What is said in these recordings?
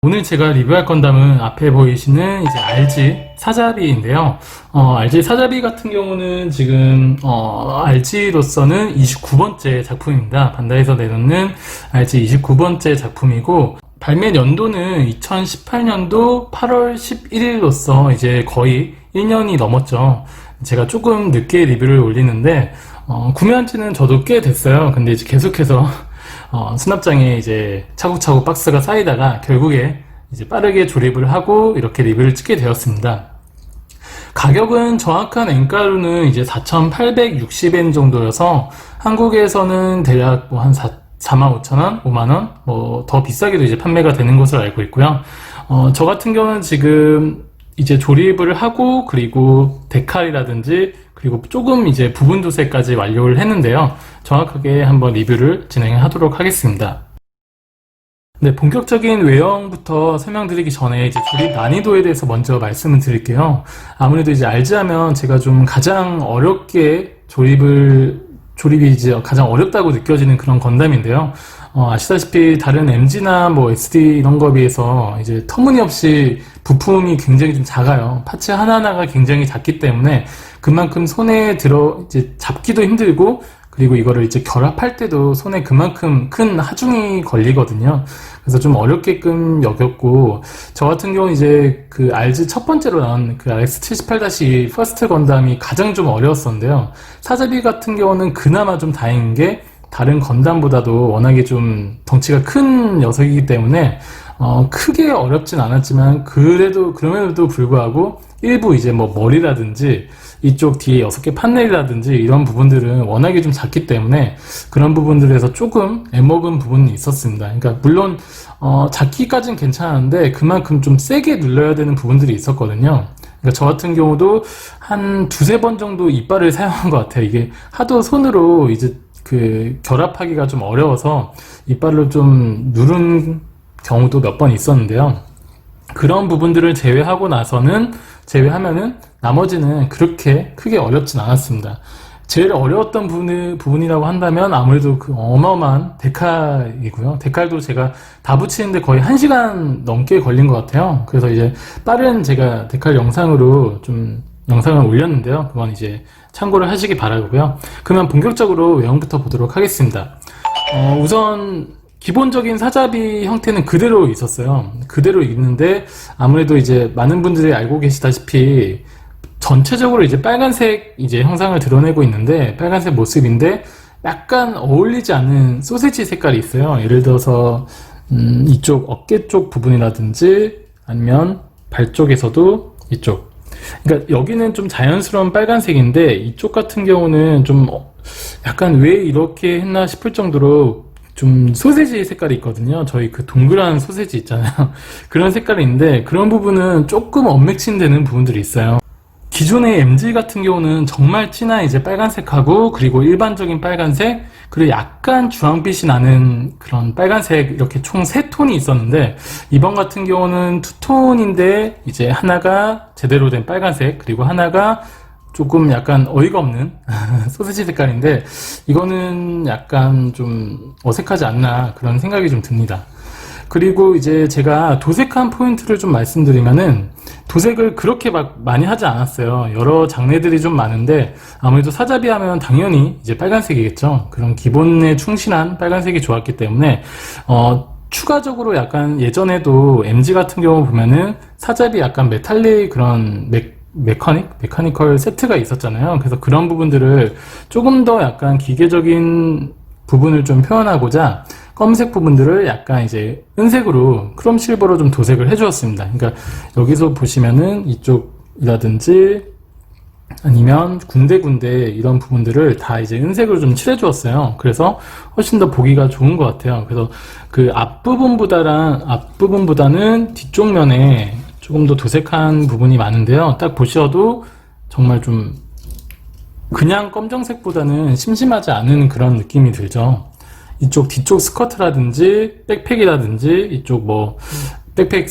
오늘 제가 리뷰할 건담은 앞에 보이시는 이제 RG 사자비인데요. RG 사자비 같은 경우는 지금 RG로서는 29번째 작품입니다. 반다이에서 내놓는 RG 29번째 작품이고, 발매 연도는 2018년도 8월 11일로서 이제 거의 1년이 넘었죠. 제가 조금 늦게 리뷰를 올리는데 구매한 지는 저도 꽤 됐어요. 근데 이제 계속해서 수납장에 이제 차곡차곡 박스가 쌓이다가 결국에 이제 빠르게 조립을 하고 이렇게 리뷰를 찍게 되었습니다. 가격은 정확한 엔가로는 이제 4,860엔 정도여서 한국에서는 대략 뭐 한 45,000원, 5만원, 뭐 더 비싸게도 이제 판매가 되는 것으로 알고 있고요. 저 같은 경우는 지금 이제 조립을 하고, 그리고 데칼이라든지 그리고 조금 이제 부분 도색까지 완료를 했는데요. 정확하게 한번 리뷰를 진행하도록 하겠습니다. 네, 본격적인 외형부터 설명드리기 전에 이제 조립 난이도에 대해서 먼저 말씀을 드릴게요. 아무래도 이제 RG 하면 제가 좀 가장 어렵게 조립이 이제 가장 어렵다고 느껴지는 그런 건담인데요. 아시다시피 다른 MG나 뭐 SD 이런 거에 비해서 이제 터무니없이 부품이 굉장히 좀 작아요. 파츠 하나하나가 굉장히 작기 때문에 그만큼 손에 이제 잡기도 힘들고, 그리고 이거를 이제 결합할 때도 손에 그만큼 큰 하중이 걸리거든요. 그래서 좀 어렵게끔 여겼고, 저 같은 경우는 이제 그 RG 첫 번째로 나온 그 RX78-2 퍼스트 건담이 가장 좀 어려웠었는데요. 사자비 같은 경우는 그나마 좀 다행인 게 다른 건담보다도 워낙에 좀 덩치가 큰 녀석이기 때문에 크게 어렵진 않았지만, 그럼에도 불구하고 일부 이제 뭐 머리라든지 이쪽 뒤에 6개 판넬이라든지 이런 부분들은 워낙에 좀 작기 때문에 그런 부분들에서 조금 애먹은 부분이 있었습니다. 그러니까 물론 작기까지는 괜찮은데 그만큼 좀 세게 눌러야 되는 부분들이 있었거든요. 그러니까 저 같은 경우도 한 두세 번 정도 이빨을 사용한 것 같아요. 이게 하도 손으로 이제 그 결합하기가 좀 어려워서 이빨로 좀 누른 경우도 몇 번 있었는데요. 그런 부분들을 제외하면은 나머지는 그렇게 크게 어렵진 않았습니다. 제일 어려웠던 부분이라고 한다면 아무래도 그 어마어마한 데칼이고요. 데칼도 제가 다 붙이는데 거의 1시간 넘게 걸린 것 같아요. 그래서 이제 빠른 제가 데칼 영상으로 좀 영상을 올렸는데요. 그건 이제 참고를 하시기 바라고요. 그러면 본격적으로 외형부터 보도록 하겠습니다. 우선 기본적인 사자비 형태는 그대로 있었어요. 그대로 있는데 아무래도 이제 많은 분들이 알고 계시다시피 전체적으로 이제 빨간색 이제 형상을 드러내고 있는데, 빨간색 모습인데 약간 어울리지 않는 소세지 색깔이 있어요. 예를 들어서 이쪽 어깨 쪽 부분이라든지 아니면 발 쪽에서도 이쪽, 그러니까 여기는 좀 자연스러운 빨간색인데 이쪽 같은 경우는 좀 약간 왜 이렇게 했나 싶을 정도로 좀 소세지 색깔이 있거든요. 저희 그 동그란 소세지 있잖아요. 그런 색깔이 있는데 그런 부분은 조금 언매칭 되는 부분들이 있어요. 기존의 MG 같은 경우는 정말 진한 이제 빨간색하고, 그리고 일반적인 빨간색, 그리고 약간 주황빛이 나는 그런 빨간색, 이렇게 총 3톤이 있었는데, 이번 같은 경우는 2톤인데 이제 하나가 제대로 된 빨간색, 그리고 하나가 조금 약간 어이가 없는 소세지 색깔인데, 이거는 약간 좀 어색하지 않나 그런 생각이 좀 듭니다. 그리고 이제 제가 도색한 포인트를 좀 말씀드리면은, 도색을 그렇게 막 많이 하지 않았어요. 여러 장르들이 좀 많은데 아무래도 사자비 하면 당연히 이제 빨간색이겠죠. 그런 기본에 충실한 빨간색이 좋았기 때문에 추가적으로 약간 예전에도 MG 같은 경우 보면은 사자비 약간 메탈릭 그런 메카니컬 세트가 있었잖아요. 그래서 그런 부분들을 조금 더 약간 기계적인 부분을 좀 표현하고자 검은색 부분들을 약간 이제 은색으로 크롬 실버로 좀 도색을 해 주었습니다. 그러니까 여기서 보시면은 이쪽이라든지 아니면 군데군데 이런 부분들을 다 이제 은색으로 좀 칠해 주었어요. 그래서 훨씬 더 보기가 좋은 것 같아요. 그래서 그 앞부분보다는 뒤쪽 면에 조금 더 도색한 부분이 많은데요. 딱 보셔도 정말 좀 그냥 검정색보다는 심심하지 않은 그런 느낌이 들죠. 이쪽 뒤쪽 스커트라든지 백팩이라든지 이쪽 뭐 백팩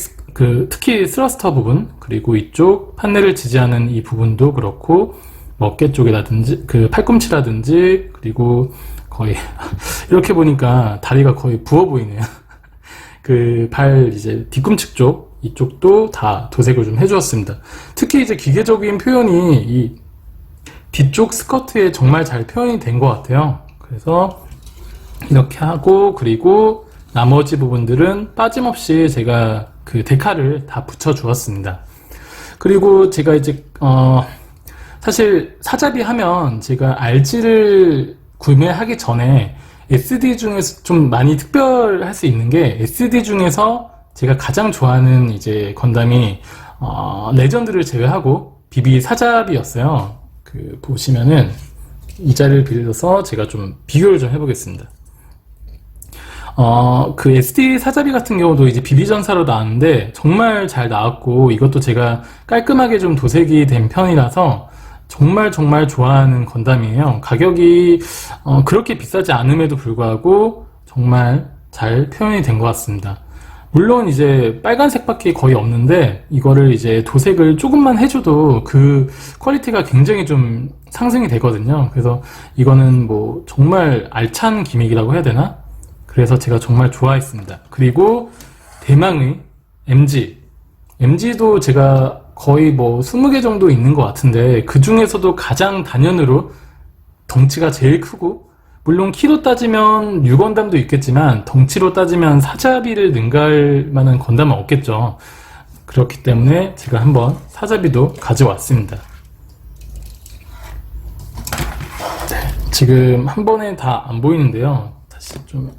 특히 스러스터 부분, 그리고 이쪽 판넬을 지지하는 이 부분도 그렇고, 뭐 어깨 쪽이라든지 그 팔꿈치라든지, 그리고 거의 이렇게 보니까 다리가 거의 부어 보이네요. 그 발 이제 뒤꿈치 쪽 이쪽도 다 도색을 좀 해주었습니다. 특히 이제 기계적인 표현이 이 뒤쪽 스커트에 정말 잘 표현이 된 것 같아요. 그래서 이렇게 하고, 그리고 나머지 부분들은 빠짐없이 제가 그 데칼을 다 붙여 주었습니다. 그리고 제가 이제 사실 사자비 하면 제가 RG를 구매하기 전에 SD 중에서 좀 많이 특별할 수 있는 게, SD 중에서 제가 가장 좋아하는 이제 건담이 레전드를 제외하고 BB 사자비였어요. 그 보시면은 이 자리를 빌려서 제가 좀 비교를 좀 해보겠습니다. 그 SD 사자비 같은 경우도 이제 BB 전사로 나왔는데 정말 잘 나왔고, 이것도 제가 깔끔하게 좀 도색이 된 편이라서 정말 좋아하는 건담이에요. 가격이 그렇게 비싸지 않음에도 불구하고 정말 잘 표현이 된 것 같습니다. 물론 이제 빨간색밖에 거의 없는데 이거를 이제 도색을 조금만 해줘도 그 퀄리티가 굉장히 좀 상승이 되거든요. 그래서 이거는 뭐 정말 알찬 기믹이라고 해야 되나? 그래서 제가 정말 좋아했습니다. 그리고 대망의 MG도 제가 거의 뭐 20개 정도 있는 것 같은데, 그 중에서도 가장 단연으로 덩치가 제일 크고, 물론 키로 따지면 유건담도 있겠지만 덩치로 따지면 사자비를 능가할 만한 건담은 없겠죠. 그렇기 때문에 제가 한번 사자비도 가져왔습니다. 네, 지금 한 번에 다 안 보이는데요. 다시 좀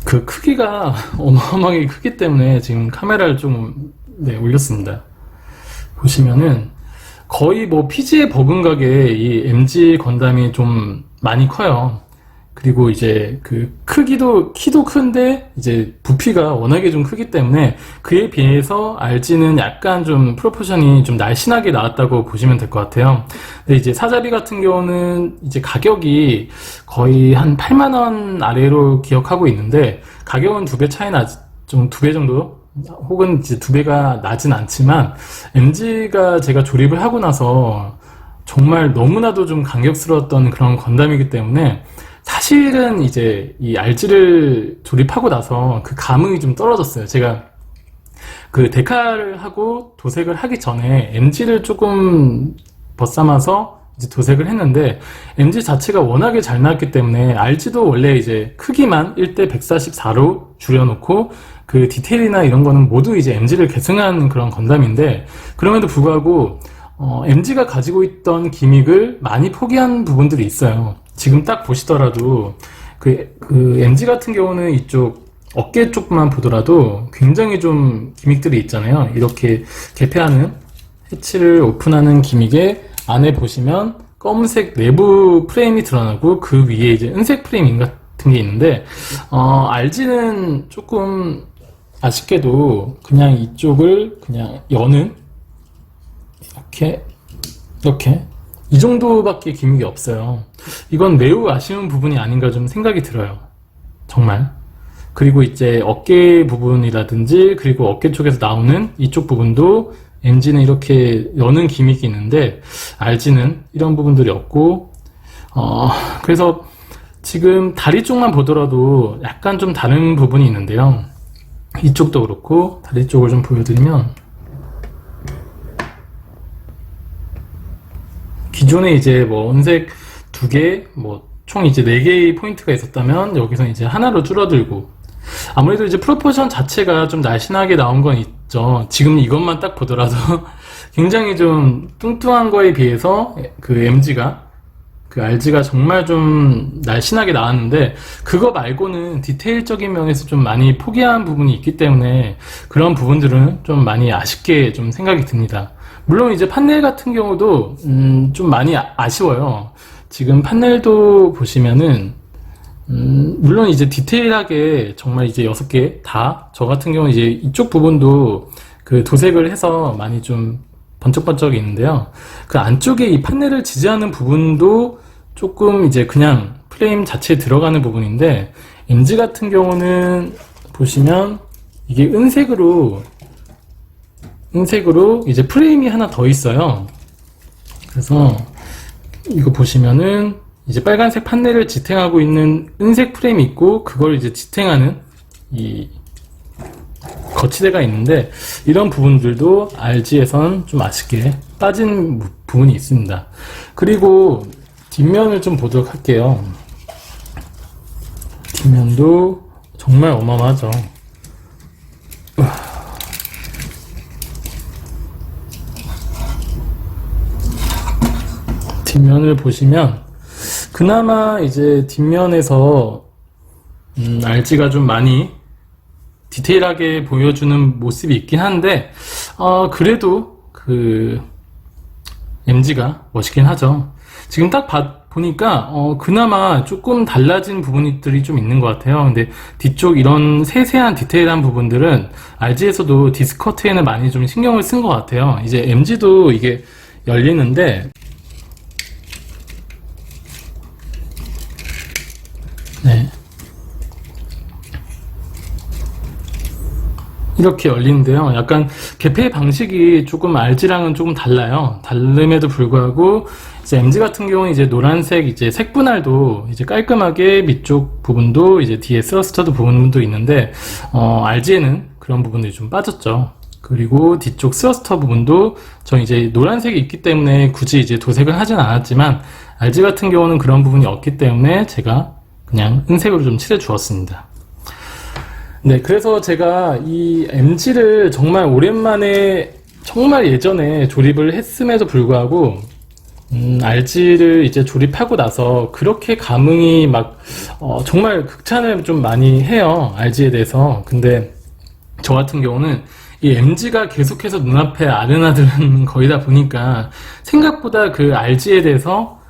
그 크기가 어마어마하게 크기 때문에 지금 카메라를 좀 올렸습니다. 보시면은 거의 뭐 피지에 버금가게 이 MG 건담이 좀 많이 커요. 그리고 이제 그 키도 큰데 이제 부피가 워낙에 좀 크기 때문에 그에 비해서 RG는 약간 좀 프로포션이 좀 날씬하게 나왔다고 보시면 될 것 같아요. 근데 이제 사자비 같은 경우는 이제 가격이 거의 한 8만원 아래로 기억하고 있는데, 가격은 2배 차이 좀 2배 정도, 혹은 이제 2배가 나진 않지만, MG가 제가 조립을 하고 나서 정말 너무나도 좀 감격스러웠던 그런 건담이기 때문에, 사실은 이제 이 RG를 조립하고 나서 그 감흥이 좀 떨어졌어요. 제가 그 데칼을 하고 도색을 하기 전에 MG를 조금 벗삼아서 이제 도색을 했는데, MG 자체가 워낙에 잘 나왔기 때문에 RG도 원래 이제 크기만 1대 144로 줄여놓고 그 디테일이나 이런 거는 모두 이제 MG를 계승한 그런 건담인데, 그럼에도 불구하고 MG가 가지고 있던 기믹을 많이 포기한 부분들이 있어요. 지금 딱 보시더라도 그 MG 같은 경우는 이쪽 어깨 쪽만 보더라도 굉장히 좀 기믹들이 있잖아요. 이렇게 개폐하는, 해치를 오픈하는 기믹에 안에 보시면 검은색 내부 프레임이 드러나고 그 위에 이제 은색 프레임 같은 게 있는데, RG는 조금 아쉽게도 그냥 이쪽을 그냥 여는, 이렇게 이 정도밖에 기믹이 없어요. 이건 매우 아쉬운 부분이 아닌가 좀 생각이 들어요. 정말. 그리고 이제 어깨 부분이라든지, 그리고 어깨 쪽에서 나오는 이쪽 부분도 MG는 이렇게 여는 기믹이 있는데 RG는 이런 부분들이 없고, 그래서 지금 다리 쪽만 보더라도 약간 좀 다른 부분이 있는데요. 이쪽도 그렇고, 다리 쪽을 좀 보여드리면, 기존에 이제 뭐 은색 2개, 뭐 총 이제 4개의 포인트가 있었다면 여기서 이제 하나로 줄어들고, 아무래도 이제 프로포션 자체가 좀 날씬하게 나온 건 있죠. 지금 이것만 딱 보더라도 굉장히 좀 뚱뚱한 거에 비해서 그 MG가, 그 RG가 정말 좀 날씬하게 나왔는데, 그거 말고는 디테일적인 면에서 좀 많이 포기한 부분이 있기 때문에 그런 부분들은 좀 많이 아쉽게 좀 생각이 듭니다. 물론 이제 판넬 같은 경우도 좀 많이 아쉬워요. 지금 판넬도 보시면은 물론 이제 디테일하게 정말 이제 6개 다, 저 같은 경우 이제 이쪽 부분도 그 도색을 해서 많이 좀 번쩍번쩍 있는데요. 그 안쪽에 이 판넬을 지지하는 부분도 조금 이제 그냥 프레임 자체에 들어가는 부분인데, MG 같은 경우는 보시면 이게 은색으로 이제 프레임이 하나 더 있어요. 그래서 이거 보시면은 이제 빨간색 판넬을 지탱하고 있는 은색 프레임이 있고, 그걸 이제 지탱하는 이 거치대가 있는데, 이런 부분들도 RG에선 좀 아쉽게 빠진 부분이 있습니다. 그리고 뒷면을 좀 보도록 할게요. 뒷면도 정말 어마어마하죠. 뒷면을 보시면 그나마 이제 뒷면에서 RG가 좀 많이 디테일하게 보여주는 모습이 있긴 한데, 그래도 그 MG가 멋있긴 하죠. 지금 딱 보니까 그나마 조금 달라진 부분들이 좀 있는 것 같아요. 근데 뒤쪽 이런 세세한 디테일한 부분들은 RG에서도 디스커트에는 많이 좀 신경을 쓴 것 같아요. 이제 MG도 이게 열리는데, 네, 이렇게 열리는데요. 약간 개폐 방식이 조금 RG랑은 조금 달라요. 다름에도 불구하고 이제 MG 같은 경우는 이제 노란색 이제 색분할도 이제 깔끔하게 밑쪽 부분도 이제 뒤에 스러스터드 부분도 있는데, RG에는 그런 부분들이 좀 빠졌죠. 그리고 뒤쪽 스러스터 부분도 저 이제 노란색이 있기 때문에 굳이 이제 도색을 하진 않았지만, RG 같은 경우는 그런 부분이 없기 때문에 제가 그냥 은색으로 좀 칠해 주었습니다. 네, 그래서 제가 이 MG를 정말 오랜만에, 정말 예전에 조립을 했음에도 불구하고, RG를 이제 조립하고 나서 그렇게 감흥이 막, 정말 극찬을 좀 많이 해요. RG에 대해서. 근데 저 같은 경우는 이 MG가 계속해서 눈앞에 아른아른 거리다 보니까 생각보다 그 RG에 대해서,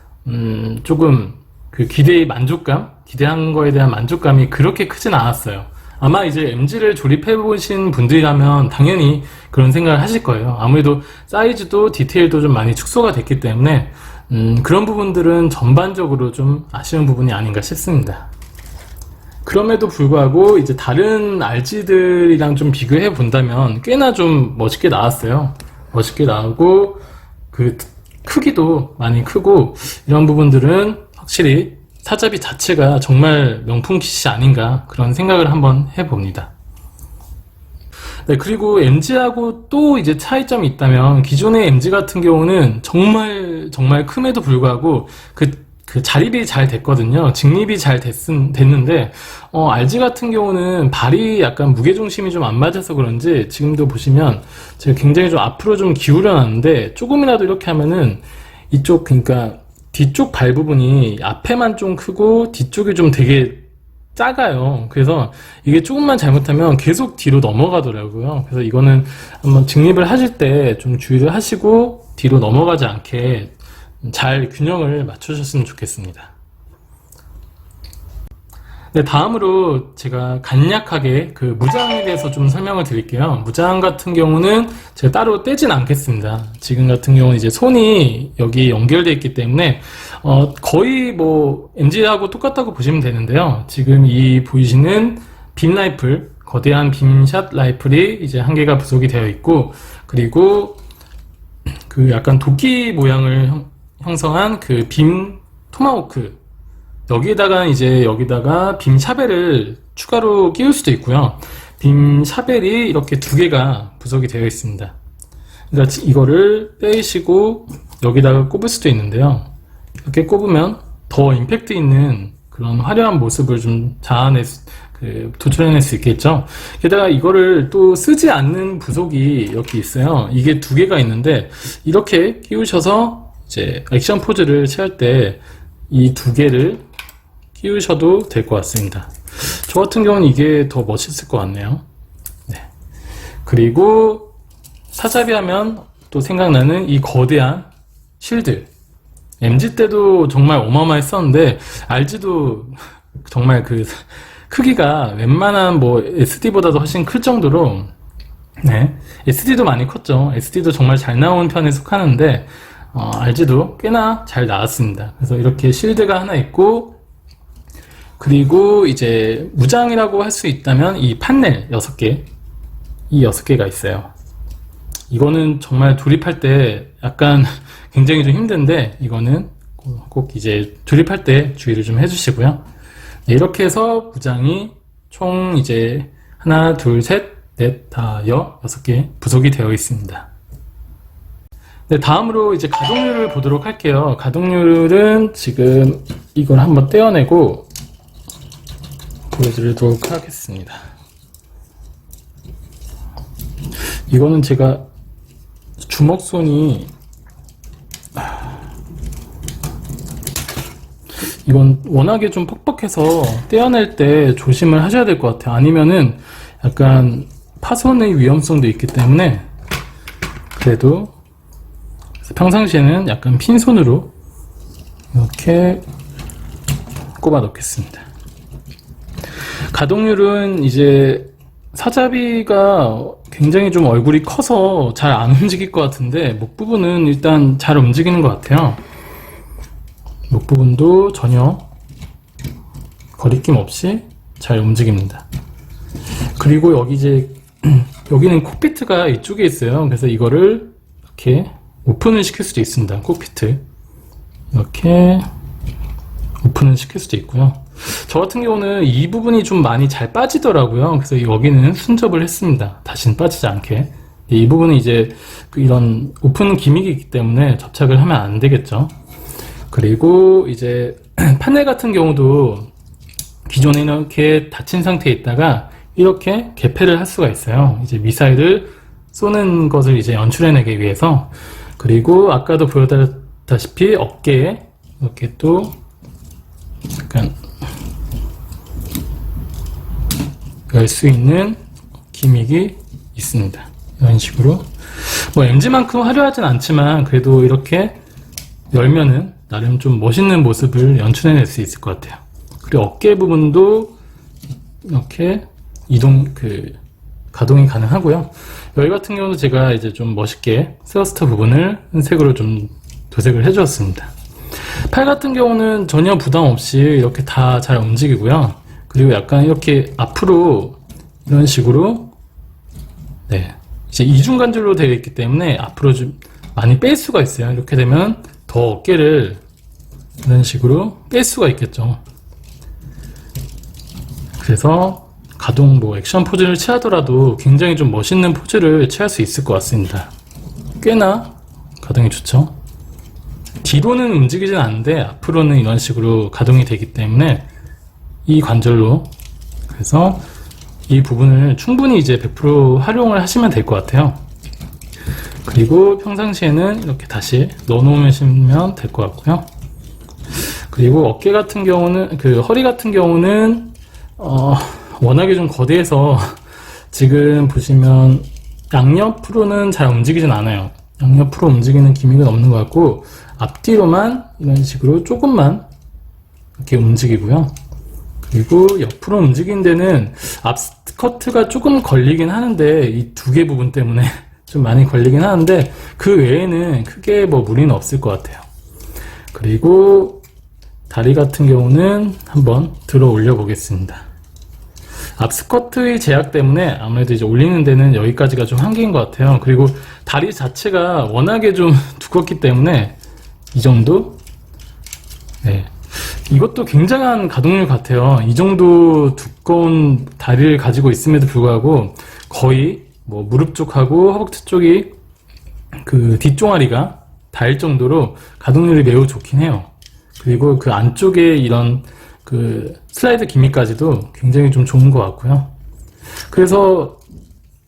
조금 그 기대한 거에 대한 만족감이 그렇게 크진 않았어요. 아마 이제 MG를 조립해보신 분들이라면 당연히 그런 생각을 하실 거예요. 아무래도 사이즈도 디테일도 좀 많이 축소가 됐기 때문에 그런 부분들은 전반적으로 좀 아쉬운 부분이 아닌가 싶습니다. 그럼에도 불구하고 이제 다른 RG들이랑 좀 비교해 본다면 꽤나 좀 멋있게 나왔어요. 멋있게 나오고 그 크기도 많이 크고, 이런 부분들은 확실히 사자비 자체가 정말 명품 킷이 아닌가 그런 생각을 한번 해봅니다. 네, 그리고 MG하고 또 이제 차이점이 있다면, 기존의 MG 같은 경우는 정말 큼에도 불구하고 그 자립이 잘 됐거든요. 직립이 잘 됐는데, RG 같은 경우는 발이 약간 무게중심이 좀 안 맞아서 그런지 지금도 보시면 제가 굉장히 좀 앞으로 좀 기울여 놨는데, 조금이라도 이렇게 하면은 이쪽, 그러니까 뒤쪽 발 부분이 앞에만 좀 크고 뒤쪽이 좀 되게 작아요. 그래서 이게 조금만 잘못하면 계속 뒤로 넘어가더라고요. 그래서 이거는 한번 직립을 하실 때 좀 주의를 하시고 뒤로 넘어가지 않게 잘 균형을 맞추셨으면 좋겠습니다. 네, 다음으로 제가 간략하게 그 무장에 대해서 좀 설명을 드릴게요. 무장 같은 경우는 제가 따로 떼진 않겠습니다. 지금 같은 경우는 이제 손이 여기 연결되어 있기 때문에 거의 뭐 MG하고 똑같다고 보시면 되는데요. 지금 이 보이시는 빔 라이플, 거대한 빔샷 라이플이 이제 한 개가 부속이 되어 있고, 그리고 그 약간 도끼 모양을 형성한 그 빔 토마호크, 여기다가 빔 샤벨을 추가로 끼울 수도 있고요. 빔 샤벨이 이렇게 두 개가 부속이 되어 있습니다. 그러니까 이거를 빼시고 여기다가 꼽을 수도 있는데요. 이렇게 꼽으면 더 임팩트 있는 그런 화려한 모습을 좀 도출해낼 수 있겠죠. 게다가 이거를 또 쓰지 않는 부속이 이렇게 있어요. 이게 두 개가 있는데, 이렇게 끼우셔서 이제 액션 포즈를 취할 때 이 두 개를 끼우셔도 될 것 같습니다. 저 같은 경우는 이게 더 멋있을 것 같네요. 네. 그리고 사자비 하면 또 생각나는 이 거대한 실드. MG 때도 정말 어마어마했었는데, RG도 정말 그 크기가 웬만한 뭐 SD보다도 훨씬 클 정도로, 네, SD도 많이 컸죠. SD도 정말 잘 나온 편에 속하는데, RG도 꽤나 잘 나왔습니다. 그래서 이렇게 실드가 하나 있고, 그리고 이제 무장이라고 할 수 있다면 이 판넬 6개, 이 6개가 있어요. 이거는 정말 조립할 때 약간 굉장히 좀 힘든데, 이거는 꼭 이제 조립할 때 주의를 좀 해주시고요. 네, 이렇게 해서 부장이 총 이제 하나, 둘, 셋, 넷, 다, 여섯 개 부속이 되어 있습니다. 네, 다음으로 이제 가동률을 보도록 할게요. 가동률은 지금 이걸 한번 떼어내고 보여드리도록 하겠습니다. 이거는 제가 주먹손이 이건 워낙에 좀 퍽퍽해서 떼어낼 때 조심을 하셔야 될 것 같아요. 아니면은 약간 파손의 위험성도 있기 때문에 그래도 평상시에는 약간 핀손으로 이렇게 꼽아 넣겠습니다. 가동률은 이제 사자비가 굉장히 좀 얼굴이 커서 잘 안 움직일 것 같은데 목 부분은 일단 잘 움직이는 것 같아요. 목 부분도 전혀 거리낌 없이 잘 움직입니다. 그리고 여기 이제 여기는 콕피트가 이쪽에 있어요. 그래서 이거를 이렇게 오픈을 시킬 수도 있습니다. 콕피트 이렇게 오픈을 시킬 수도 있고요. 저 같은 경우는 이 부분이 좀 많이 잘 빠지더라고요. 그래서 여기는 순접을 했습니다. 다시는 빠지지 않게. 이 부분은 이제 이런 오픈 기믹이 있기 때문에 접착을 하면 안 되겠죠. 그리고 이제 판넬 같은 경우도 기존에 이렇게 닫힌 상태에 있다가 이렇게 개폐를 할 수가 있어요. 이제 미사일을 쏘는 것을 이제 연출해내기 위해서. 그리고 아까도 보여드렸다시피 어깨에 이렇게 또 약간 열 수 있는 기믹이 있습니다. 이런 식으로 뭐 MG만큼 화려하진 않지만 그래도 이렇게 열면은 나름 좀 멋있는 모습을 연출해낼 수 있을 것 같아요. 그리고 어깨 부분도 이렇게 가동이 가능하고요. 여기 같은 경우도 제가 이제 좀 멋있게 스러스터 부분을 흰색으로 좀 도색을 해주었습니다. 팔 같은 경우는 전혀 부담 없이 이렇게 다 잘 움직이고요. 그리고 약간 이렇게 앞으로 이런 식으로 네, 이제 이중관절로 되어 있기 때문에 앞으로 좀 많이 뺄 수가 있어요. 이렇게 되면 더 어깨를 이런 식으로 뺄 수가 있겠죠. 그래서 가동 액션 포즈를 취하더라도 굉장히 좀 멋있는 포즈를 취할 수 있을 것 같습니다. 꽤나 가동이 좋죠. 뒤로는 움직이진 않는데 앞으로는 이런 식으로 가동이 되기 때문에 이 관절로 그래서 이 부분을 충분히 이제 100% 활용을 하시면 될 것 같아요. 그리고 평상시에는 이렇게 다시 넣어 놓으시면 될 것 같고요. 그리고 어깨 같은 경우는 허리 같은 경우는 워낙에 좀 거대해서 지금 보시면 양옆으로는 잘 움직이진 않아요. 양옆으로 움직이는 기믹은 없는 것 같고 앞뒤로만 이런 식으로 조금만 이렇게 움직이고요. 그리고 옆으로 움직이는 데는 앞스커트가 조금 걸리긴 하는데 이 두 개 부분 때문에 좀 많이 걸리긴 하는데 그 외에는 크게 뭐 무리는 없을 것 같아요. 그리고 다리 같은 경우는 한번 들어 올려 보겠습니다. 앞스커트의 제약 때문에 아무래도 이제 올리는 데는 여기까지가 좀 한계인 것 같아요. 그리고 다리 자체가 워낙에 좀 두껍기 때문에 이 정도? 네. 이것도 굉장한 가동률 같아요. 이 정도 두꺼운 다리를 가지고 있음에도 불구하고 거의 뭐 무릎 쪽하고 허벅지 쪽이 그 뒷종아리가 닿을 정도로 가동률이 매우 좋긴 해요. 그리고 그 안쪽에 이런 그 슬라이드 기믹까지도 굉장히 좀 좋은 것 같고요. 그래서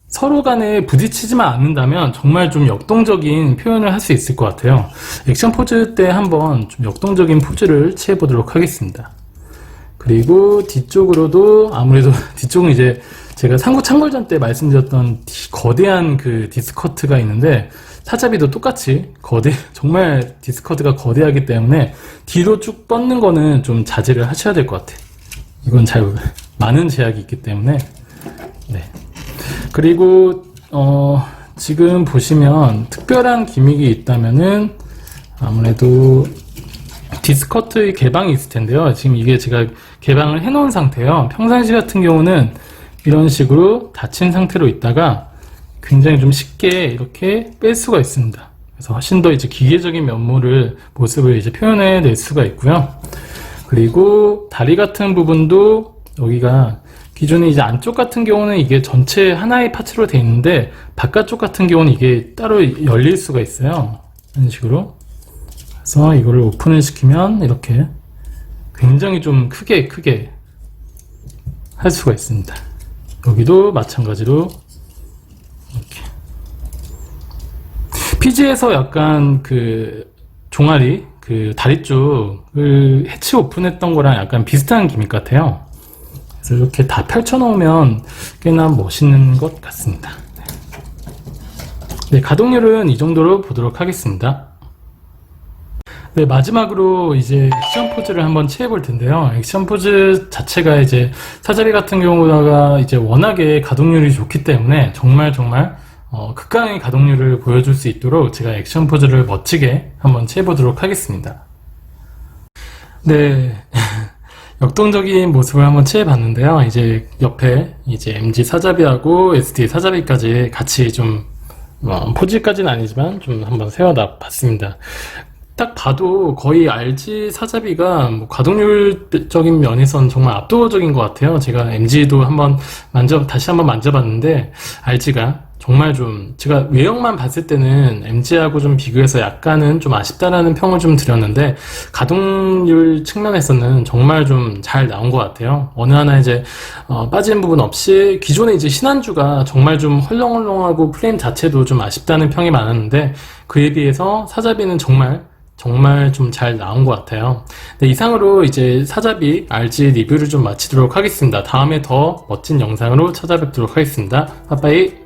서로 간에 부딪히지만 않는다면 정말 좀 역동적인 표현을 할 수 있을 것 같아요. 액션 포즈 때 한번 좀 역동적인 포즈를 취해 보도록 하겠습니다. 그리고 뒤쪽으로도 아무래도 뒤쪽은 이제 제가 상구 창궐전 때 말씀드렸던 거대한 그 디스커트가 있는데 사자비도 똑같이 정말 디스커트가 거대하기 때문에 뒤로 쭉 뻗는 거는 좀 자제를 하셔야 될 것 같아요. 이건 많은 제약이 있기 때문에. 네. 그리고 지금 보시면 특별한 기믹이 있다면은 아무래도 디스커트의 개방이 있을 텐데요. 지금 이게 제가 개방을 해 놓은 상태예요. 평상시 같은 경우는 이런 식으로 닫힌 상태로 있다가 굉장히 좀 쉽게 이렇게 뺄 수가 있습니다. 그래서 훨씬 더 이제 기계적인 모습을 이제 표현해 낼 수가 있고요. 그리고 다리 같은 부분도 여기가 기존에 이제 안쪽 같은 경우는 이게 전체 하나의 파츠로 되어 있는데 바깥쪽 같은 경우는 이게 따로 열릴 수가 있어요. 이런 식으로. 그래서 이거를 오픈을 시키면 이렇게 굉장히 좀 크게 할 수가 있습니다. 여기도 마찬가지로 이렇게 피지에서 약간 그 종아리 그 다리 쪽을 해치 오픈했던 거랑 약간 비슷한 기믹 같아요. 그래서 이렇게 다 펼쳐 놓으면 꽤나 멋있는 것 같습니다. 네, 가동률은 이 정도로 보도록 하겠습니다. 네, 마지막으로 이제 액션 포즈를 한번 취해 볼 텐데요. 액션 포즈 자체가 이제 사자비 같은 경우가 이제 워낙에 가동률이 좋기 때문에 정말 극강의 가동률을 보여줄 수 있도록 제가 액션 포즈를 멋지게 한번 취해 보도록 하겠습니다. 네. 역동적인 모습을 한번 취해 봤는데요. 이제 옆에 이제 MG 사자비하고 SD 사자비까지 같이 좀 포즈까지는 아니지만 좀 한번 세워다 봤습니다. 딱 봐도 거의 RG 사자비가 가동률적인 면에선 정말 압도적인 것 같아요. 제가 MG도 다시 한번 만져봤는데 RG가 정말 좀 제가 외형만 봤을 때는 MG하고 좀 비교해서 약간은 좀 아쉽다라는 평을 좀 드렸는데 가동률 측면에서는 정말 좀 잘 나온 것 같아요. 어느 하나 이제 빠진 부분 없이 기존에 이제 신한주가 정말 좀 헐렁헐렁하고 프레임 자체도 좀 아쉽다는 평이 많았는데 그에 비해서 사자비는 정말 좀 잘 나온 것 같아요. 네, 이상으로 이제 사자비 RG 리뷰를 좀 마치도록 하겠습니다. 다음에 더 멋진 영상으로 찾아뵙도록 하겠습니다. 빠빠이.